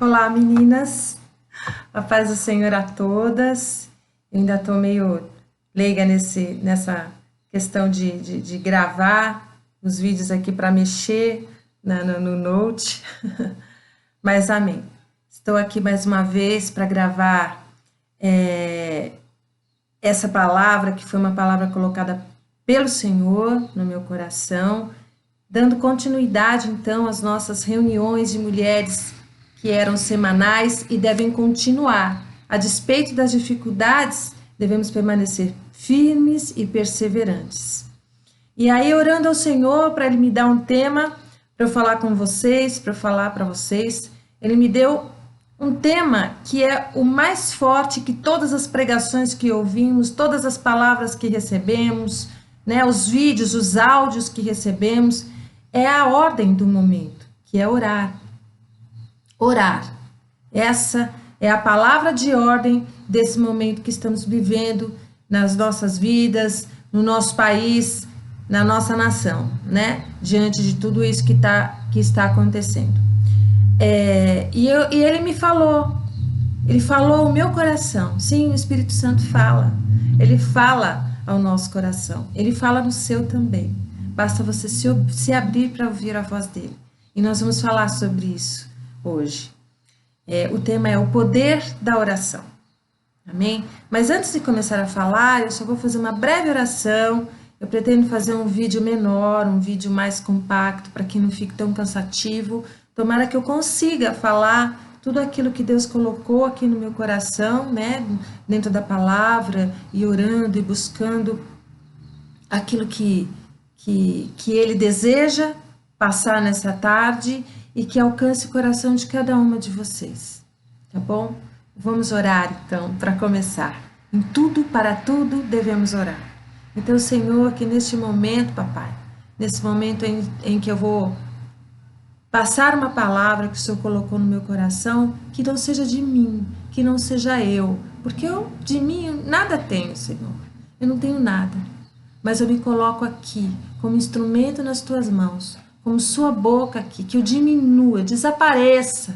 Olá, meninas. A paz do Senhor a todas. Eu ainda estou meio leiga nessa questão de gravar os vídeos aqui para mexer no Note. Mas amém. Estou aqui mais uma vez para gravar essa palavra, que foi uma palavra colocada pelo Senhor no meu coração, dando continuidade, então, às nossas reuniões de mulheres que eram semanais e devem continuar. A despeito das dificuldades, devemos permanecer firmes e perseverantes. E aí, orando ao Senhor para Ele me dar um tema para eu falar com vocês, para eu falar para vocês, Ele me deu um tema que é o mais forte que todas as pregações que ouvimos, todas as palavras que recebemos, né, os vídeos, os áudios que recebemos, é a ordem do momento, que é orar. Orar. Essa é a palavra de ordem desse momento que estamos vivendo nas nossas vidas, no nosso país, na nossa nação, né? Diante de tudo isso que está acontecendo. E ele me falou, ele falou ao meu coração. Sim, o Espírito Santo fala. Ele fala ao nosso coração. Ele fala no seu também. Basta você se abrir para ouvir a voz dele. E nós vamos falar sobre isso hoje. O tema é o poder da oração. Amém? Mas antes de começar a falar, eu só vou fazer uma breve oração. Eu pretendo fazer um vídeo menor, um vídeo mais compacto, para que não fique tão cansativo. Tomara que eu consiga falar tudo aquilo que Deus colocou aqui no meu coração, né? Dentro da palavra, e orando e buscando aquilo que Ele deseja passar nessa tarde e que alcance o coração de cada uma de vocês, tá bom? Vamos orar, então, para começar. Em tudo, para tudo, devemos orar. Então, Senhor, que neste momento, papai, nesse momento em que eu vou passar uma palavra que o Senhor colocou no meu coração, que não seja de mim, que não seja eu, porque eu, de mim, nada tenho, Senhor. Eu não tenho nada. Mas eu me coloco aqui, como instrumento nas tuas mãos, como sua boca aqui, que eu diminua, desapareça,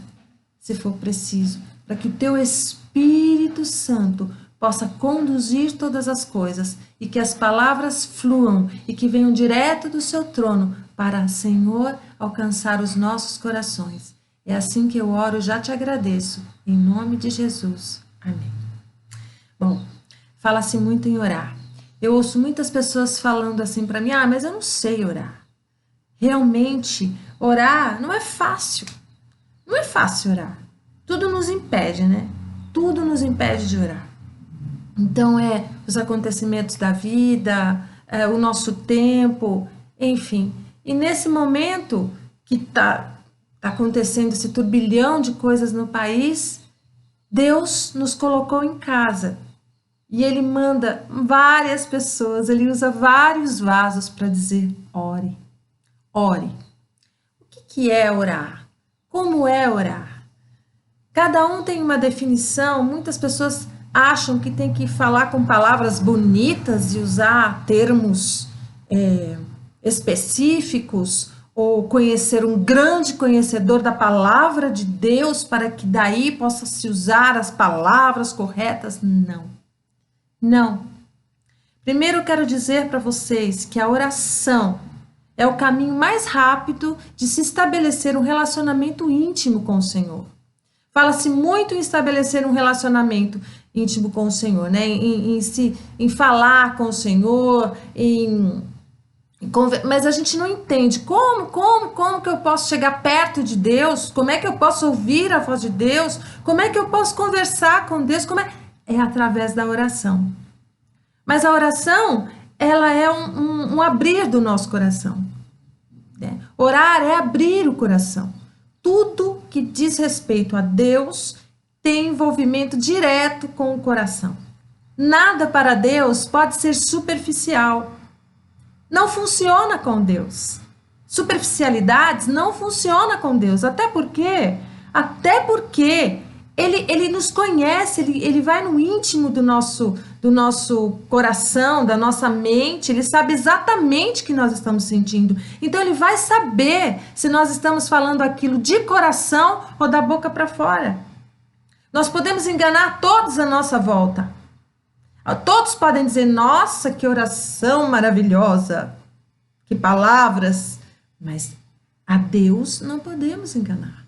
se for preciso, para que o teu Espírito Santo possa conduzir todas as coisas e que as palavras fluam e que venham direto do seu trono para, Senhor, alcançar os nossos corações. É assim que eu oro, já te agradeço, em nome de Jesus. Amém. Bom, fala-se muito em orar. Eu ouço muitas pessoas falando assim para mim, mas eu não sei orar. Realmente, orar não é fácil. Não é fácil orar. Tudo nos impede, né? Tudo nos impede de orar. Então, os acontecimentos da vida, o nosso tempo, enfim. E nesse momento que tá acontecendo esse turbilhão de coisas no país, Deus nos colocou em casa. E Ele manda várias pessoas, Ele usa vários vasos para dizer, ore, ore. O que é orar? Como é orar? Cada um tem uma definição, muitas pessoas acham que tem que falar com palavras bonitas e usar termos específicos, ou conhecer um grande conhecedor da palavra de Deus para que daí possa se usar as palavras corretas. Não. Não. Primeiro eu quero dizer para vocês que a oração é o caminho mais rápido de se estabelecer um relacionamento íntimo com o Senhor. Fala-se muito em estabelecer um relacionamento íntimo com o Senhor, né? Em falar com o Senhor, mas a gente não entende como que eu posso chegar perto de Deus, como é que eu posso ouvir a voz de Deus, como é que eu posso conversar com Deus, é através da oração. Mas a oração, ela é um abrir do nosso coração. Né? Orar é abrir o coração. Tudo que diz respeito a Deus tem envolvimento direto com o coração. Nada para Deus pode ser superficial. Não funciona com Deus. Superficialidades não funcionam com Deus. Até porque Ele nos conhece, ele vai no íntimo do do nosso coração, da nossa mente, ele sabe exatamente o que nós estamos sentindo. Então ele vai saber se nós estamos falando aquilo de coração ou da boca para fora. Nós podemos enganar todos à nossa volta. Todos podem dizer, nossa, que oração maravilhosa, que palavras, mas a Deus não podemos enganar.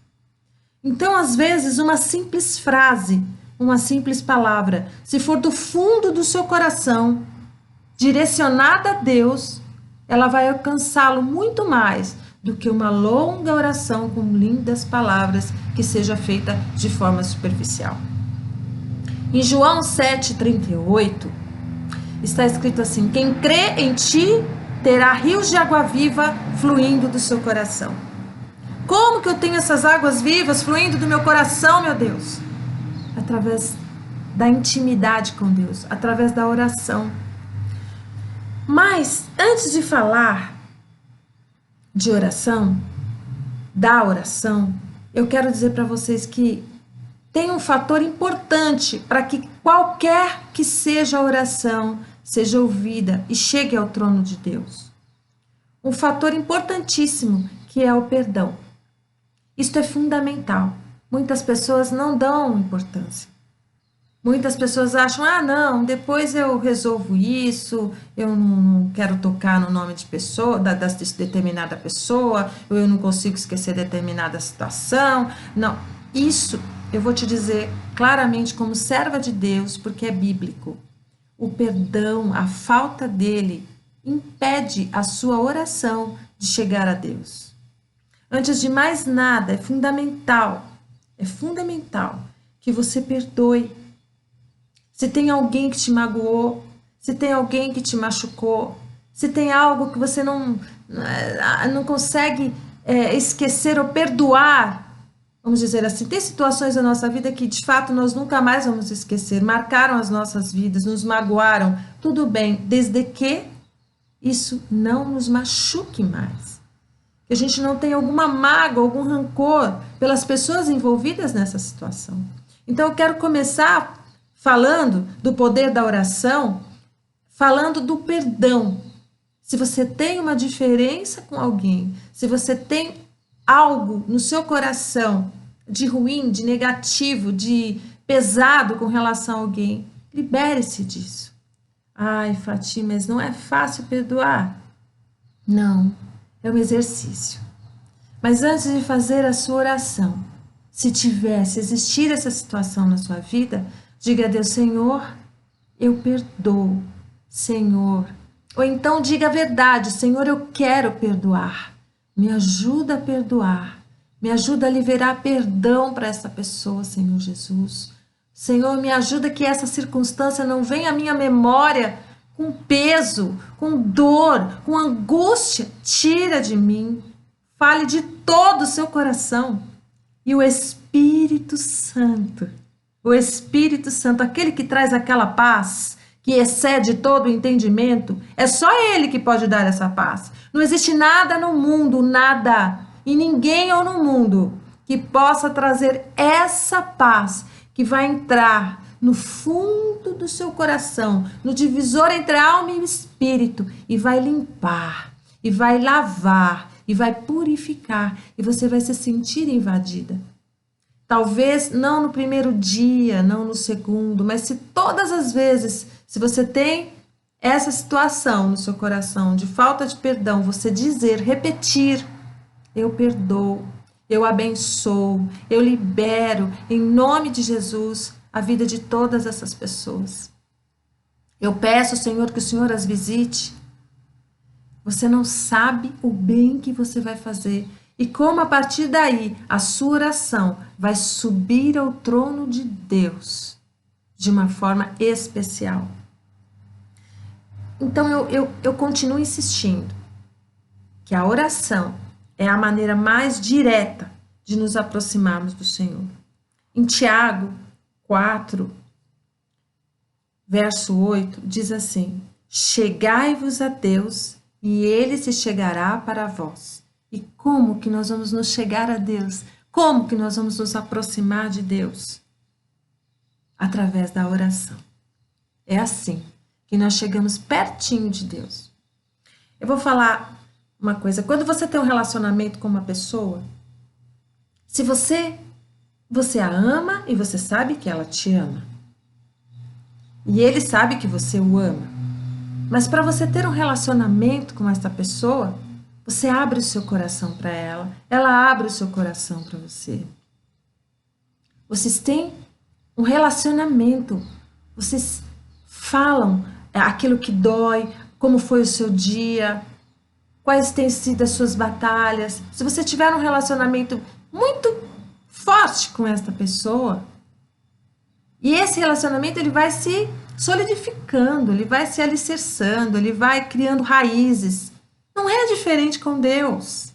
Então, às vezes, uma simples frase, uma simples palavra, se for do fundo do seu coração, direcionada a Deus, ela vai alcançá-lo muito mais do que uma longa oração com lindas palavras que seja feita de forma superficial. Em João 7,38, está escrito assim: quem crê em ti terá rios de água viva fluindo do seu coração. Como que eu tenho essas águas vivas fluindo do meu coração, meu Deus? Através da intimidade com Deus, através da oração. Mas, antes de falar de oração, da oração, eu quero dizer para vocês que tem um fator importante para que qualquer que seja a oração seja ouvida e chegue ao trono de Deus. Um fator importantíssimo que é o perdão. Isto é fundamental. Muitas pessoas não dão importância. Muitas pessoas acham, não, depois eu resolvo isso, eu não quero tocar no nome de pessoa, da determinada pessoa, ou eu não consigo esquecer determinada situação. Não, isso eu vou te dizer claramente como serva de Deus, porque é bíblico. O perdão, a falta dele, impede a sua oração de chegar a Deus. Antes de mais nada, é fundamental que você perdoe. Se tem alguém que te magoou, se tem alguém que te machucou, se tem algo que você não consegue esquecer ou perdoar, vamos dizer assim, tem situações na nossa vida que de fato nós nunca mais vamos esquecer, marcaram as nossas vidas, nos magoaram, tudo bem, desde que isso não nos machuque mais. Que a gente não tenha alguma mágoa, algum rancor pelas pessoas envolvidas nessa situação. Então eu quero começar falando do poder da oração, falando do perdão. Se você tem uma diferença com alguém, se você tem algo no seu coração de ruim, de negativo, de pesado com relação a alguém, libere-se disso. Ai, Fati, mas não é fácil perdoar. Não, é um exercício. Mas antes de fazer a sua oração, se existir essa situação na sua vida, diga a Deus, Senhor, eu perdoo, Senhor. Ou então diga a verdade, Senhor, eu quero perdoar. Me ajuda a perdoar. Me ajuda a liberar perdão para essa pessoa, Senhor Jesus. Senhor, me ajuda que essa circunstância não venha à minha memória com peso, com dor, com angústia. Tira de mim. Fale de todo o seu coração. E o Espírito Santo, aquele que traz aquela paz, que excede todo o entendimento, é só Ele que pode dar essa paz. Não existe nada no mundo, nada, e ninguém ou no mundo, que possa trazer essa paz, que vai entrar no fundo do seu coração, no divisor entre a alma e o espírito, e vai limpar, e vai lavar, e vai purificar, e você vai se sentir invadida. Talvez não no primeiro dia, não no segundo, mas se todas as vezes, se você tem essa situação no seu coração de falta de perdão, você dizer, repetir, eu perdoo, eu abençoo, eu libero, em nome de Jesus, a vida de todas essas pessoas. Eu peço, Senhor, que o Senhor as visite. Você não sabe o bem que você vai fazer e como a partir daí a sua oração vai subir ao trono de Deus de uma forma especial. Então eu continuo insistindo que a oração é a maneira mais direta de nos aproximarmos do Senhor. Em Tiago 4, verso 8, diz assim: chegai-vos a Deus e Ele se chegará para vós. E como que nós vamos nos chegar a Deus? Como que nós vamos nos aproximar de Deus? Através da oração. É assim que nós chegamos pertinho de Deus. Eu vou falar uma coisa. Quando você tem um relacionamento com uma pessoa, se você a ama e você sabe que ela te ama. E ele sabe que você o ama. Mas para você ter um relacionamento com essa pessoa, você abre o seu coração para ela, ela abre o seu coração para você. Vocês têm um relacionamento, vocês falam aquilo que dói, como foi o seu dia, quais têm sido as suas batalhas. Se você tiver um relacionamento muito forte com esta pessoa, e esse relacionamento ele vai se solidificando, ele vai se alicerçando, ele vai criando raízes. Não é diferente com Deus.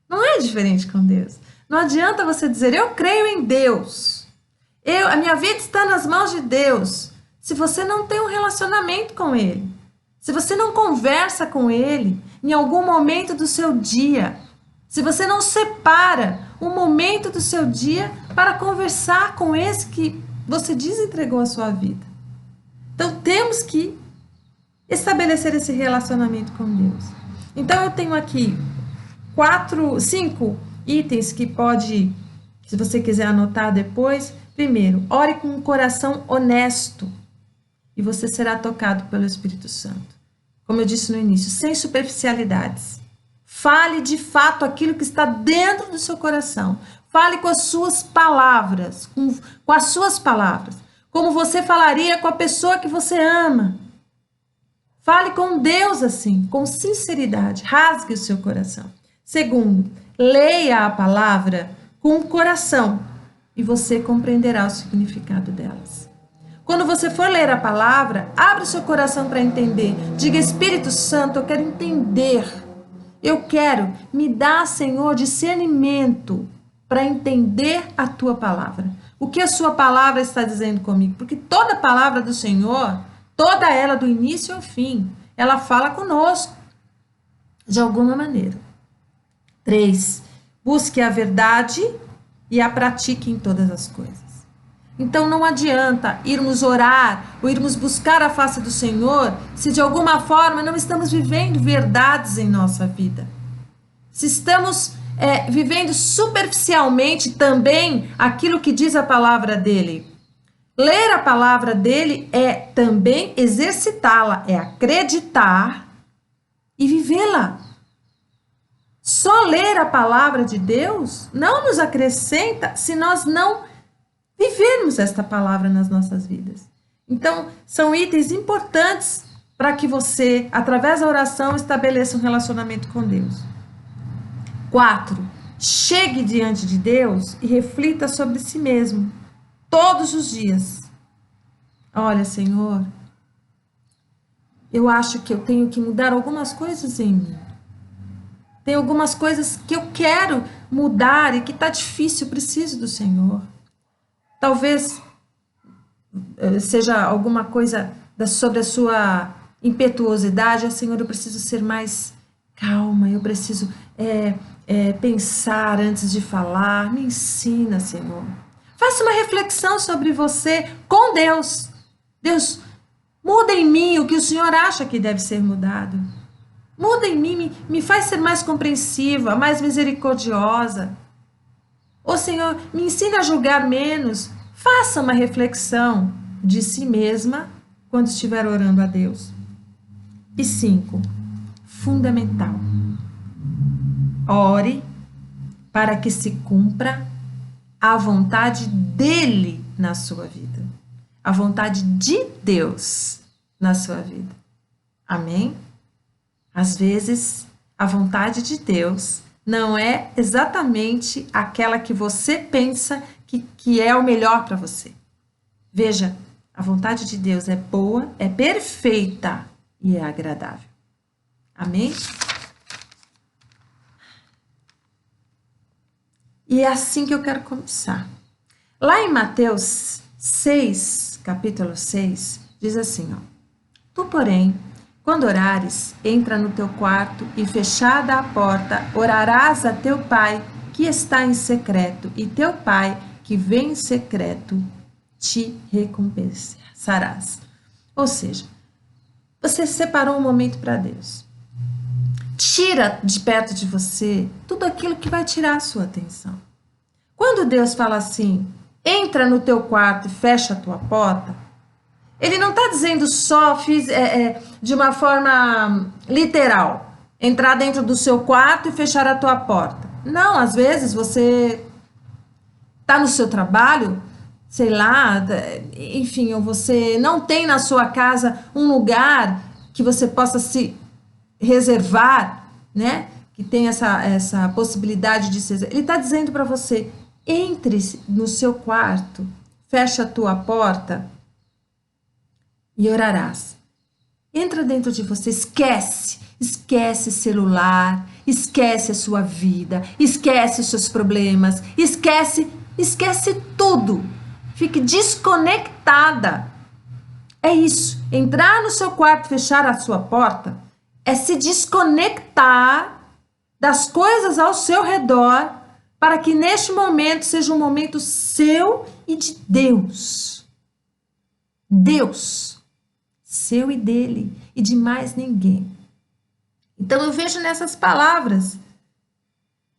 Não é diferente com Deus. Não adianta você dizer, eu creio em Deus. A minha vida está nas mãos de Deus. Se você não tem um relacionamento com Ele, se você não conversa com Ele em algum momento do seu dia, se você não separa um momento do seu dia para conversar com esse que você diz entregou a sua vida. Então temos que estabelecer esse relacionamento com Deus. Então eu tenho aqui 5 itens que pode, se você quiser anotar depois. Primeiro, ore com um coração honesto e você será tocado pelo Espírito Santo. Como eu disse no início, sem superficialidades. Fale de fato aquilo que está dentro do seu coração. Fale com as suas palavras, com as suas palavras, como você falaria com a pessoa que você ama. Fale com Deus assim, com sinceridade, rasgue o seu coração. Segundo, leia a palavra com o coração e você compreenderá o significado delas. Quando você for ler a palavra, abra o seu coração para entender. Diga, Espírito Santo, eu quero entender. Eu quero, me dá, Senhor, discernimento para entender a tua palavra. O que a sua palavra está dizendo comigo? Porque toda a palavra do Senhor, toda ela do início ao fim, ela fala conosco de alguma maneira. 3, busque a verdade e a pratique em todas as coisas. Então não adianta irmos orar ou irmos buscar a face do Senhor se de alguma forma não estamos vivendo verdades em nossa vida. Se estamos vivendo superficialmente também aquilo que diz a palavra dele. Ler a palavra dele é também exercitá-la, é acreditar e vivê-la. Só ler a palavra de Deus não nos acrescenta se nós não vivermos esta palavra nas nossas vidas. Então, são itens importantes para que você, através da oração, estabeleça um relacionamento com Deus. 4, chegue diante de Deus e reflita sobre si mesmo, todos os dias. Olha, Senhor, eu acho que eu tenho que mudar algumas coisas em mim. Tem algumas coisas que eu quero mudar e que está difícil, eu preciso do Senhor. Talvez seja alguma coisa sobre a sua impetuosidade. Senhor, eu preciso ser mais calma, eu preciso pensar antes de falar. Me ensina, Senhor. Faça uma reflexão sobre você com Deus. Deus, muda em mim o que o Senhor acha que deve ser mudado. Muda em mim, me faz ser mais compreensiva, mais misericordiosa. Ô Senhor, me ensina a julgar menos. Faça uma reflexão de si mesma quando estiver orando a Deus. E 5, fundamental. Ore para que se cumpra a vontade dele na sua vida. A vontade de Deus na sua vida. Amém? Às vezes, a vontade de Deus não é exatamente aquela que você pensa que é o melhor para você. Veja, a vontade de Deus é boa, é perfeita e é agradável. Amém? E é assim que eu quero começar. Lá em Mateus 6, capítulo 6, diz assim, ó. Tu, porém, quando orares, entra no teu quarto e, fechada a porta, orarás a teu pai que está em secreto, e teu pai que vem em secreto te recompensarás. Ou seja, você separou um momento para Deus. Tira de perto de você tudo aquilo que vai tirar a sua atenção. Quando Deus fala assim, entra no teu quarto e fecha a tua porta, Ele não está dizendo só de uma forma literal, entrar dentro do seu quarto e fechar a tua porta. Não, às vezes você está no seu trabalho, sei lá, enfim, ou você não tem na sua casa um lugar que você possa se reservar, né? Que tem essa possibilidade de ser. Ele está dizendo para você, entre no seu quarto, fecha a tua porta e orarás. Entra dentro de você, esquece celular, esquece a sua vida, esquece os seus problemas, esquece tudo. Fique desconectada. É isso. Entrar no seu quarto, fechar a sua porta, é se desconectar das coisas ao seu redor, para que neste momento seja um momento seu e de Deus. Deus. Seu e dele, e de mais ninguém. Então eu vejo nessas palavras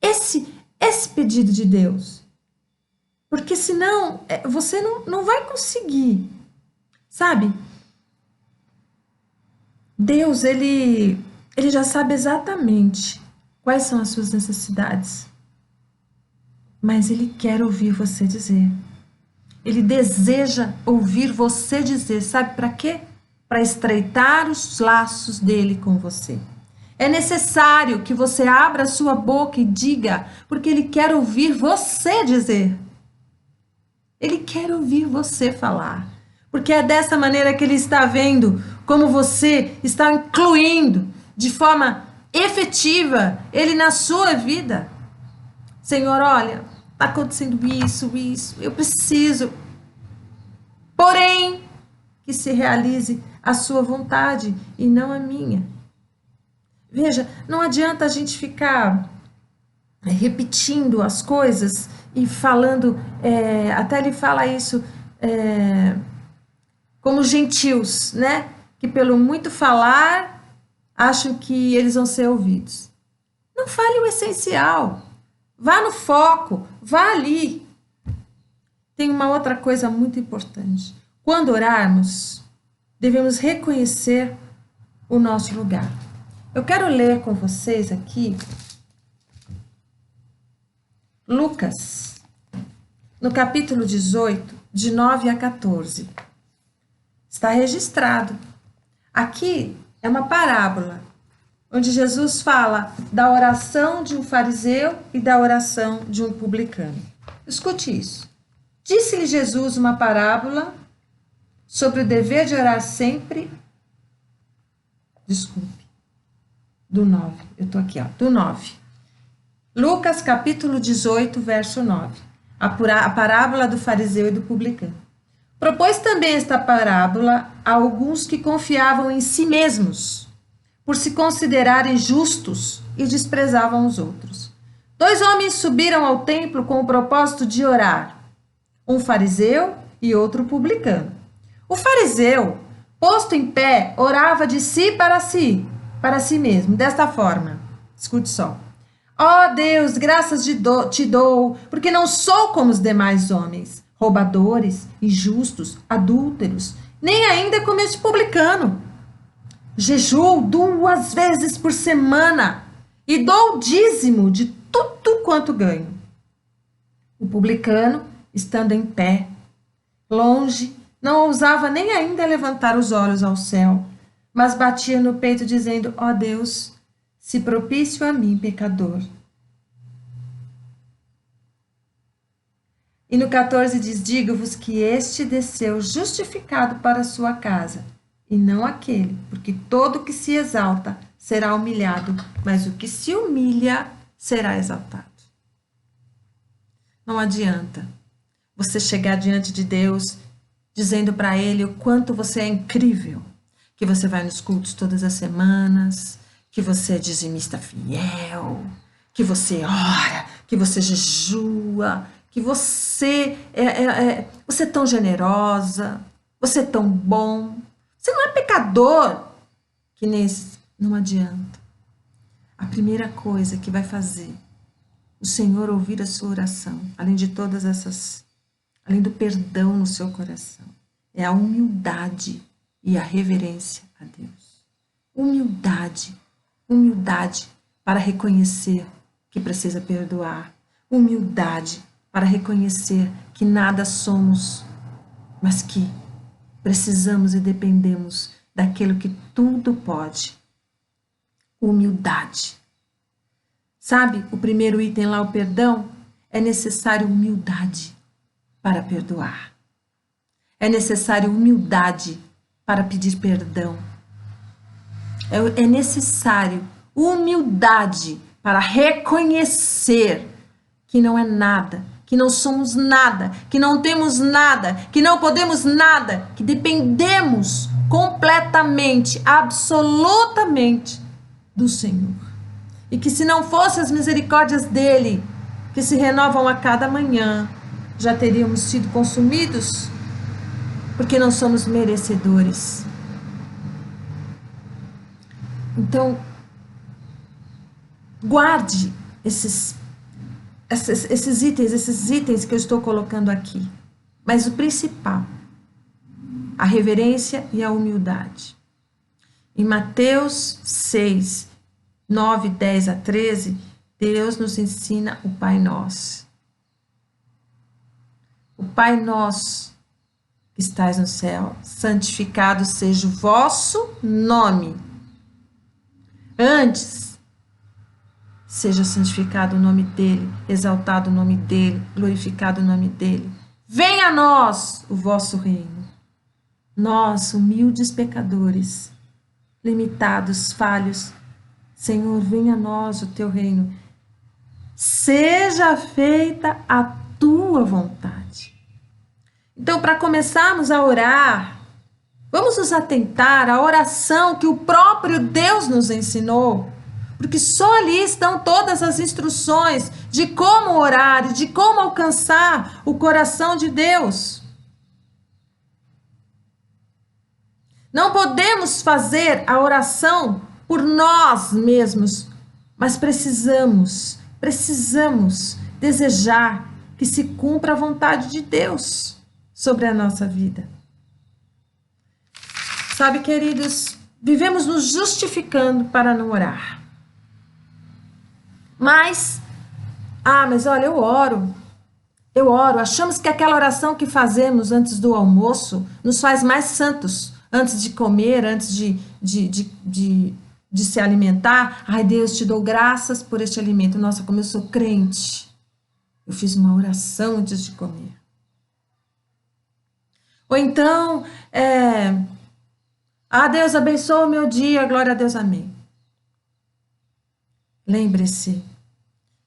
esse pedido de Deus. Porque senão você não vai conseguir. Sabe? Deus, ele já sabe exatamente quais são as suas necessidades. Mas ele quer ouvir você dizer. Ele deseja ouvir você dizer. Sabe para quê? Para estreitar os laços dele com você. É necessário que você abra a sua boca e diga, porque ele quer ouvir você dizer. Ele quer ouvir você falar. Porque é dessa maneira que ele está vendo como você está incluindo de forma efetiva ele na sua vida. Senhor, olha, está acontecendo isso, eu preciso. Porém, que se realize a sua vontade e não a minha. Veja, não adianta a gente ficar repetindo as coisas e falando, até ele fala isso, como gentios, né? Que pelo muito falar, acham que eles vão ser ouvidos. Não fale o essencial. Vá no foco, vá ali. Tem uma outra coisa muito importante. Quando orarmos, devemos reconhecer o nosso lugar. Eu quero ler com vocês aqui Lucas, no capítulo 18, de 9 a 14. Está registrado. Aqui é uma parábola, onde Jesus fala da oração de um fariseu e da oração de um publicano. Escute isso. Disse-lhe Jesus uma parábola sobre o dever de orar sempre. Desculpe. Do 9. Eu estou aqui, ó. Do 9. Lucas, capítulo 18, verso 9. A parábola do fariseu e do publicano. Propôs também esta parábola a alguns que confiavam em si mesmos, por se considerarem justos e desprezavam os outros. 2 homens subiram ao templo com o propósito de orar. Um fariseu e outro publicano. O fariseu, posto em pé, orava de si para si mesmo, desta forma. Escute só. Ó Deus, graças te dou, porque não sou como os demais homens, roubadores, injustos, adúlteros, nem ainda como este publicano. Jejuo 2 vezes por semana e dou o dízimo de tudo quanto ganho. O publicano, estando em pé, longe, não ousava nem ainda levantar os olhos ao céu, mas batia no peito dizendo, ó Deus, se propício a mim, pecador. E no 14 diz, digo-vos que este desceu justificado para a sua casa, e não aquele, porque todo que se exalta será humilhado, mas o que se humilha será exaltado. Não adianta você chegar diante de Deus dizendo para Ele o quanto você é incrível, que você vai nos cultos todas as semanas, que você é dizimista fiel, que você ora, que você jejua, que você é tão generosa, você é tão bom, Você não é pecador, que nesse não adianta. A primeira coisa que vai fazer o Senhor ouvir a sua oração, além de todas essas, além do perdão no seu coração, é a humildade e a reverência a Deus. Humildade para reconhecer que precisa perdoar. Humildade para reconhecer que nada somos, mas que precisamos e dependemos daquilo que tudo pode. Humildade. Sabe, o primeiro item lá, o perdão, é necessário humildade para perdoar. É necessário humildade para pedir perdão. É necessário humildade para reconhecer que não é nada, que não somos nada, que não temos nada, que não podemos nada, que dependemos completamente, absolutamente do Senhor. E que se não fossem as misericórdias dele, que se renovam a cada manhã, já teríamos sido consumidos, porque não somos merecedores. Então, guarde esses itens que eu estou colocando aqui. Mas o principal, a reverência e a humildade. Em Mateus 6, 9, 10 a 13, Deus nos ensina o Pai Nosso. O Pai Nosso que estás no céu, santificado seja o vosso nome. Antes, seja santificado o nome dele, exaltado o nome dele, glorificado o nome dele. Venha a nós o vosso reino. Nós, humildes pecadores, limitados, falhos, Senhor, venha a nós o teu reino. Seja feita a tua vontade. Então, para começarmos a orar, vamos nos atentar à oração que o próprio Deus nos ensinou, porque só ali estão todas as instruções de como orar e de como alcançar o coração de Deus. Não podemos fazer a oração por nós mesmos, mas precisamos desejar que se cumpra a vontade de Deus sobre a nossa vida. Sabe, queridos, vivemos nos justificando para não orar. Mas olha, eu oro, achamos que aquela oração que fazemos antes do almoço nos faz mais santos, antes de comer, antes de se alimentar. Ai, Deus, te dou graças por este alimento. Nossa, como eu sou crente. Eu fiz uma oração antes de comer. Ou então, Deus abençoe o meu dia, glória a Deus, amém. Lembre-se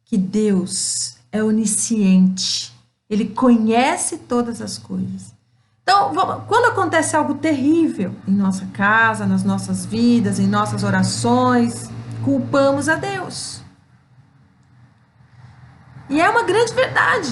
que Deus é onisciente. Ele conhece todas as coisas. Então, quando acontece algo terrível em nossa casa, nas nossas vidas, em nossas orações, culpamos a Deus. E é uma grande verdade.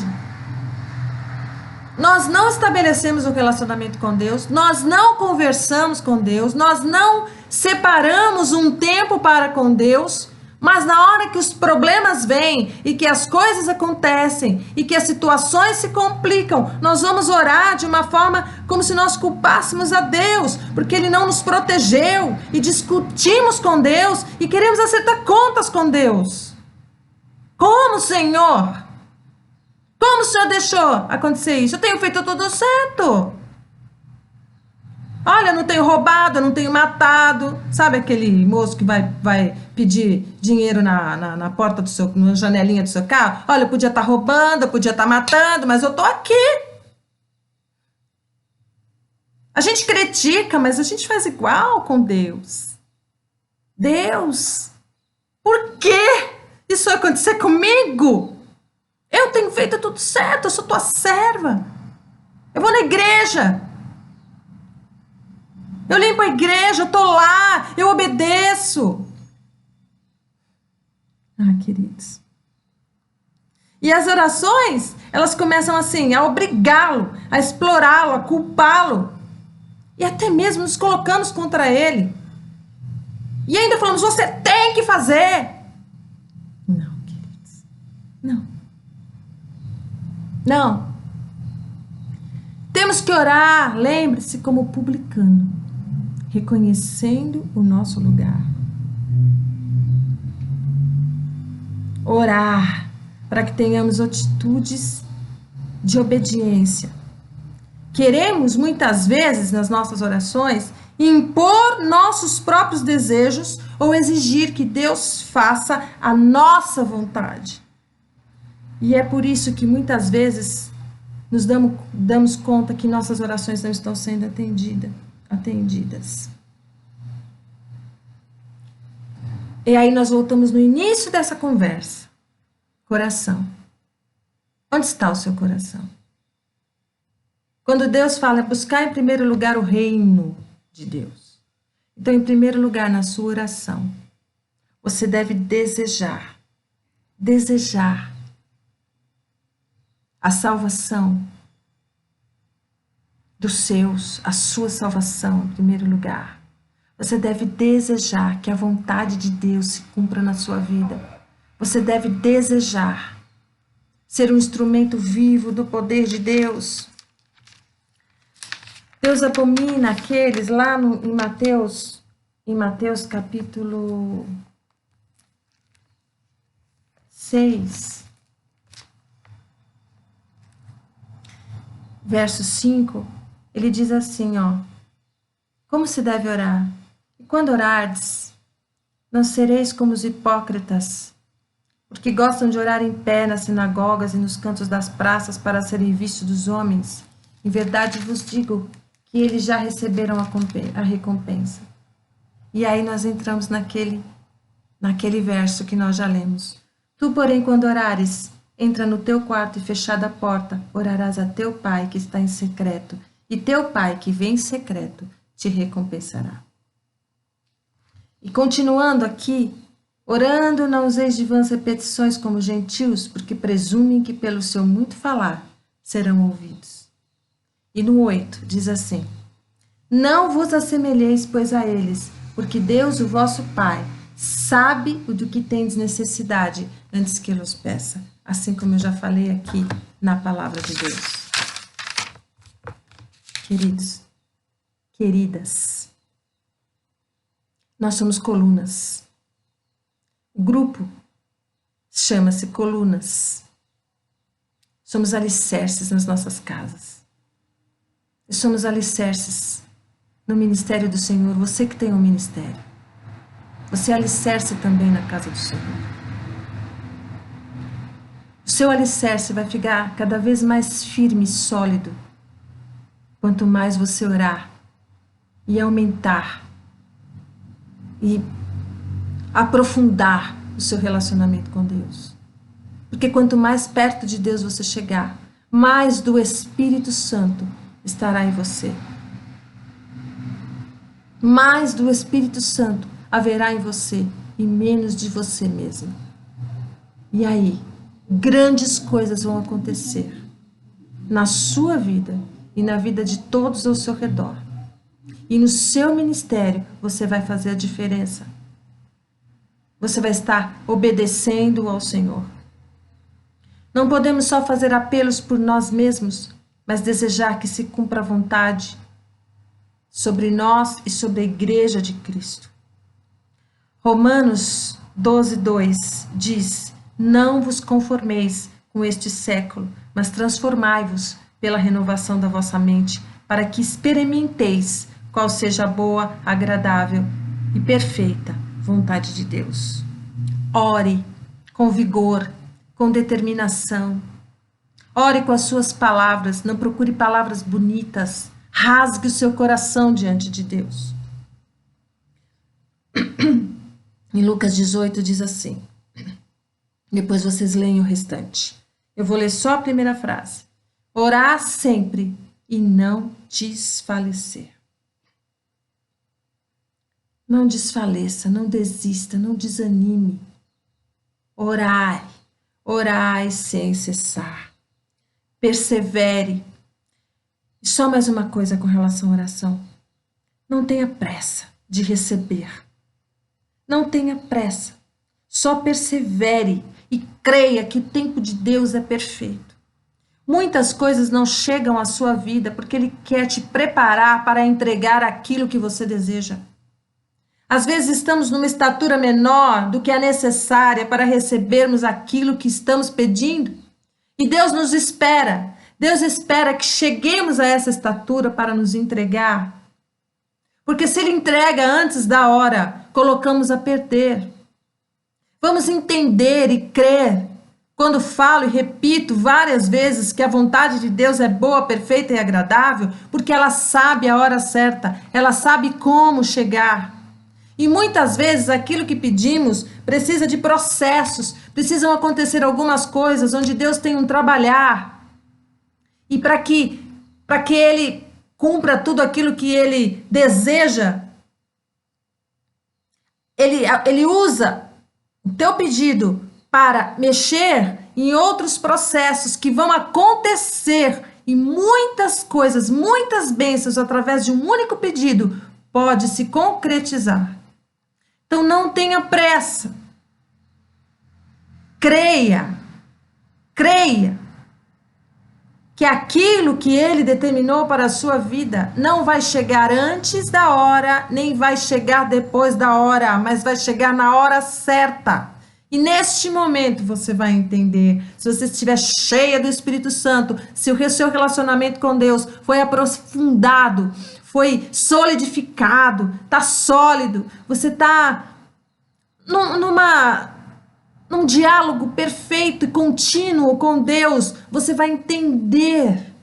Nós não estabelecemos um relacionamento com Deus, nós não conversamos com Deus, nós não separamos um tempo para com Deus, mas na hora que os problemas vêm e que as coisas acontecem e que as situações se complicam, nós vamos orar de uma forma como se nós culpássemos a Deus, porque Ele não nos protegeu, e discutimos com Deus e queremos acertar contas com Deus. Como, Senhor? Como o Senhor deixou acontecer isso? Eu tenho feito tudo certo. Olha, eu não tenho roubado, eu não tenho matado. Sabe aquele moço que vai pedir dinheiro na porta do seu, na janelinha do seu carro? Olha, eu podia estar roubando, eu podia estar matando, mas eu estou aqui. A gente critica, mas a gente faz igual com Deus. Deus, por que isso vai acontecer comigo? Eu tenho feito tudo certo, eu sou tua serva. Eu vou na igreja. Eu limpo a igreja, eu tô lá, eu obedeço. Queridos. E as orações, elas começam assim, a obrigá-lo, a explorá-lo, a culpá-lo. e até mesmo nos colocamos contra Ele. E ainda falamos, você tem que fazer. Não, queridos. Não. Não. Temos que orar, lembre-se, como publicano, reconhecendo o nosso lugar. Orar para que tenhamos atitudes de obediência. Queremos, muitas vezes, nas nossas orações, impor nossos próprios desejos ou exigir que Deus faça a nossa vontade. E é por isso que muitas vezes nos damos conta que nossas orações não estão sendo atendidas. E aí nós voltamos no início dessa conversa. Coração. Onde está o seu coração? Quando Deus fala, buscar em primeiro lugar o reino de Deus. Então, em primeiro lugar, na sua oração, você deve desejar a salvação dos seus, a sua salvação, em primeiro lugar. Você deve desejar que a vontade de Deus se cumpra na sua vida. Você deve desejar ser um instrumento vivo do poder de Deus. Deus abomina aqueles lá em Mateus capítulo 6, verso 5, ele diz assim, como se deve orar? E quando orardes, não sereis como os hipócritas, porque gostam de orar em pé nas sinagogas e nos cantos das praças para serem vistos dos homens. Em verdade vos digo que eles já receberam a recompensa. E aí nós entramos naquele verso que nós já lemos. Tu, porém, quando orares, entra no teu quarto e fechada a porta, orarás a teu pai que está em secreto, e teu pai que vem em secreto te recompensará. E continuando aqui, orando não useis de vãs repetições como gentios, porque presumem que pelo seu muito falar serão ouvidos. E no 8 diz assim, não vos assemelheis, pois, a eles, porque Deus, o vosso Pai, sabe o do que tendes necessidade antes que los peça, assim como eu já falei aqui na palavra de Deus. Queridos, queridas, nós somos colunas. O grupo chama-se Colunas. Somos alicerces nas nossas casas. E somos alicerces no ministério do Senhor. Você que tem um ministério. Você é alicerce também na casa do Senhor. O seu alicerce vai ficar cada vez mais firme e sólido quanto mais você orar e aumentar e aprofundar o seu relacionamento com Deus. Porque quanto mais perto de Deus você chegar, mais do Espírito Santo estará em você. Mais do Espírito Santo haverá em você e menos de você mesmo. E aí, grandes coisas vão acontecer na sua vida e na vida de todos ao seu redor. E no seu ministério você vai fazer a diferença. Você vai estar obedecendo ao Senhor. Não podemos só fazer apelos por nós mesmos, mas desejar que se cumpra a vontade sobre nós e sobre a Igreja de Cristo. Romanos 12:2 diz, não vos conformeis com este século, mas transformai-vos pela renovação da vossa mente, para que experimenteis qual seja a boa, agradável e perfeita vontade de Deus. Ore com vigor, com determinação. Ore com as suas palavras, não procure palavras bonitas. Rasgue o seu coração diante de Deus. Em Lucas 18 diz assim, depois vocês leem o restante. Eu vou ler só a primeira frase. Orar sempre e não desfalecer. Não desfaleça, não desista, não desanime. Orai, orai sem cessar. Persevere. E só mais uma coisa com relação à oração. Não tenha pressa de receber. Não tenha pressa. Só persevere e creia que o tempo de Deus é perfeito. Muitas coisas não chegam à sua vida porque Ele quer te preparar para entregar aquilo que você deseja. Às vezes estamos numa estatura menor do que é necessária para recebermos aquilo que estamos pedindo. E Deus nos espera. Deus espera que cheguemos a essa estatura para nos entregar. Porque se Ele entrega antes da hora, colocamos a perder. Vamos entender e crer. Quando falo e repito várias vezes que a vontade de Deus é boa, perfeita e agradável, porque ela sabe a hora certa, ela sabe como chegar. E muitas vezes aquilo que pedimos precisa de processos, precisam acontecer algumas coisas onde Deus tem um trabalhar. E para que Ele cumpra tudo aquilo que Ele deseja, Ele usa o teu pedido para mexer em outros processos que vão acontecer e muitas coisas, muitas bênçãos através de um único pedido pode se concretizar. Então não tenha pressa. Creia que aquilo que Ele determinou para a sua vida não vai chegar antes da hora, nem vai chegar depois da hora, mas vai chegar na hora certa. E neste momento você vai entender, se você estiver cheia do Espírito Santo, se o seu relacionamento com Deus foi aprofundado, foi solidificado, está sólido, você está num diálogo perfeito e contínuo com Deus, você vai entender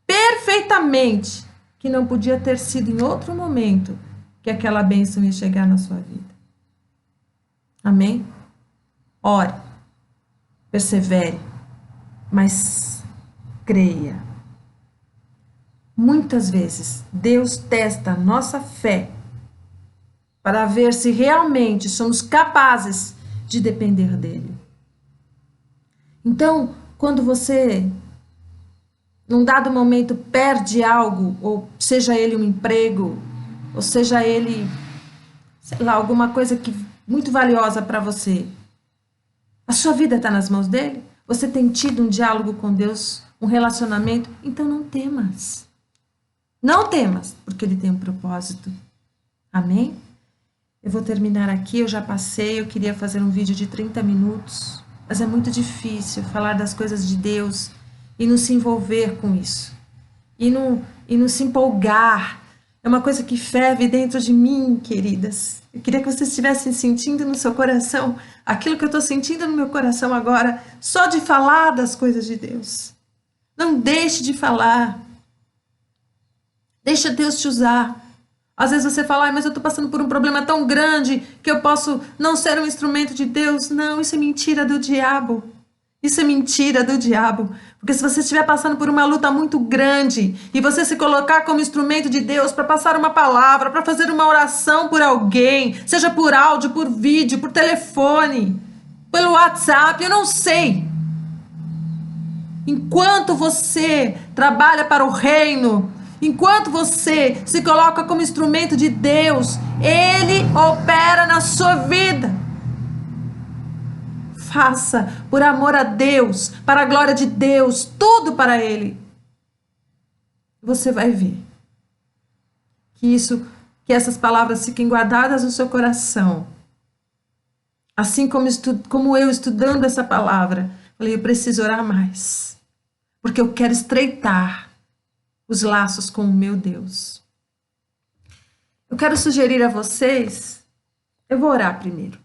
perfeitamente que não podia ter sido em outro momento que aquela bênção ia chegar na sua vida. Amém? Ore, persevere, mas creia. Muitas vezes Deus testa a nossa fé para ver se realmente somos capazes de depender dele. Então, quando você, num dado momento, perde algo, ou seja ele um emprego, ou seja ele, sei lá, alguma coisa que muito valiosa para você, a sua vida está nas mãos dele? Você tem tido um diálogo com Deus, um relacionamento? Então não temas. Não temas, porque ele tem um propósito. Amém? Eu vou terminar aqui, eu já passei, eu queria fazer um vídeo de 30 minutos, mas é muito difícil falar das coisas de Deus e não se envolver com isso, e não se empolgar. É uma coisa que ferve dentro de mim, queridas. Eu queria que vocês estivessem sentindo no seu coração aquilo que eu estou sentindo no meu coração agora, só de falar das coisas de Deus. Não deixe de falar. Deixa Deus te usar. Às vezes você fala, mas eu estou passando por um problema tão grande que eu posso não ser um instrumento de Deus. Não, isso é mentira do diabo. Isso é mentira do diabo. Porque se você estiver passando por uma luta muito grande e você se colocar como instrumento de Deus para passar uma palavra, para fazer uma oração por alguém, seja por áudio, por vídeo, por telefone, pelo WhatsApp, eu não sei. Enquanto você trabalha para o reino, enquanto você se coloca como instrumento de Deus, Ele opera na sua vida. Faça por amor a Deus, para a glória de Deus, tudo para Ele. Você vai ver que essas palavras fiquem guardadas no seu coração. Assim como eu estudando essa palavra, falei, eu preciso orar mais, porque eu quero estreitar os laços com o meu Deus. Eu quero sugerir a vocês, eu vou orar primeiro.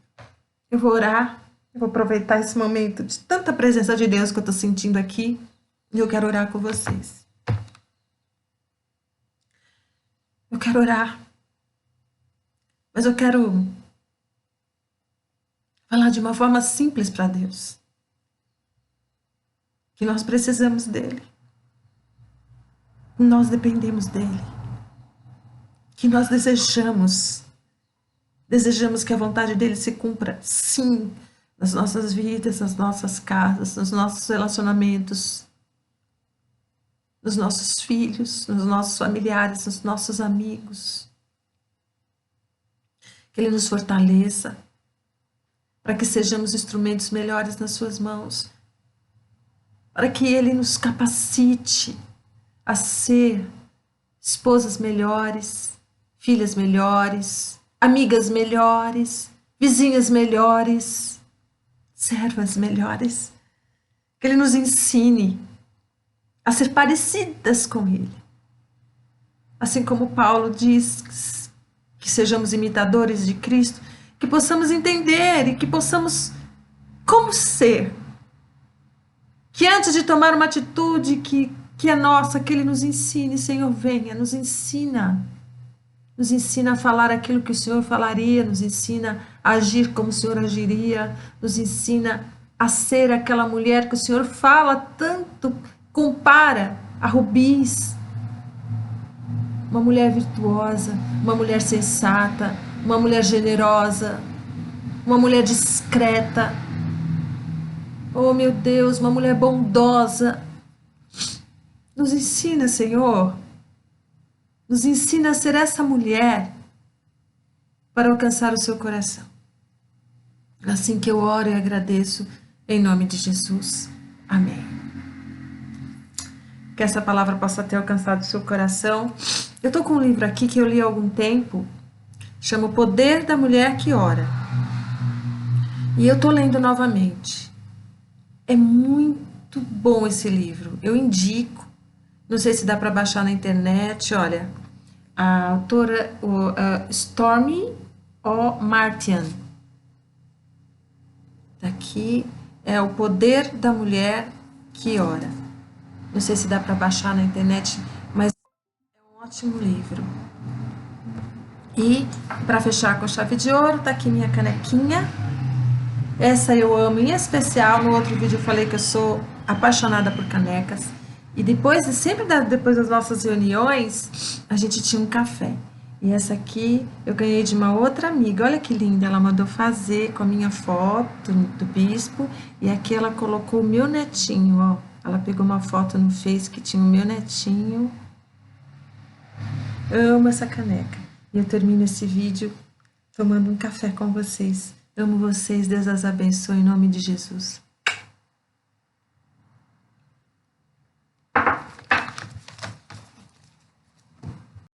Eu vou orar. Eu vou aproveitar esse momento de tanta presença de Deus que eu estou sentindo aqui e eu quero orar com vocês. Eu quero orar, mas eu quero falar de uma forma simples para Deus. Que nós precisamos dEle. Nós dependemos dEle. Que nós desejamos que a vontade dEle se cumpra, sim, nas nossas vidas, nas nossas casas, nos nossos relacionamentos. nos nossos filhos, nos nossos familiares, nos nossos amigos. Que Ele nos fortaleça, para que sejamos instrumentos melhores nas suas mãos, para que Ele nos capacite a ser esposas melhores, filhas melhores, amigas melhores, vizinhas melhores, servas melhores. Que Ele nos ensine a ser parecidas com Ele. Assim como Paulo diz que sejamos imitadores de Cristo, que possamos entender e que possamos como ser. Que antes de tomar uma atitude que é nossa, que Ele nos ensine, Senhor, venha, nos ensina. Nos ensina a falar aquilo que o Senhor falaria, nos ensina a agir como o Senhor agiria, nos ensina a ser aquela mulher que o Senhor fala tanto, compara a rubis. Uma mulher virtuosa, uma mulher sensata, uma mulher generosa, uma mulher discreta. Oh, meu Deus, uma mulher bondosa. Nos ensina, Senhor. Nos ensina a ser essa mulher para alcançar o seu coração. Assim que eu oro e agradeço, em nome de Jesus. Amém. Que essa palavra possa ter alcançado o seu coração. Eu estou com um livro aqui que eu li há algum tempo, chama O Poder da Mulher que Ora. E eu estou lendo novamente. É muito bom esse livro, eu indico. Não sei se dá para baixar na internet. Olha, a autora Stormy O. Martin. Daqui é O Poder da Mulher que Ora. Não sei se dá para baixar na internet, mas é um ótimo livro. E para fechar com chave de ouro, tá aqui minha canequinha. Essa eu amo em especial. No outro vídeo eu falei que eu sou apaixonada por canecas. E depois das nossas reuniões, a gente tinha um café. E essa aqui eu ganhei de uma outra amiga. Olha que linda, ela mandou fazer com a minha foto do bispo. E aqui ela colocou o meu netinho, ó. Ela pegou uma foto no Face que tinha o meu netinho. Amo essa caneca. E eu termino esse vídeo tomando um café com vocês. Amo vocês, Deus as abençoe em nome de Jesus.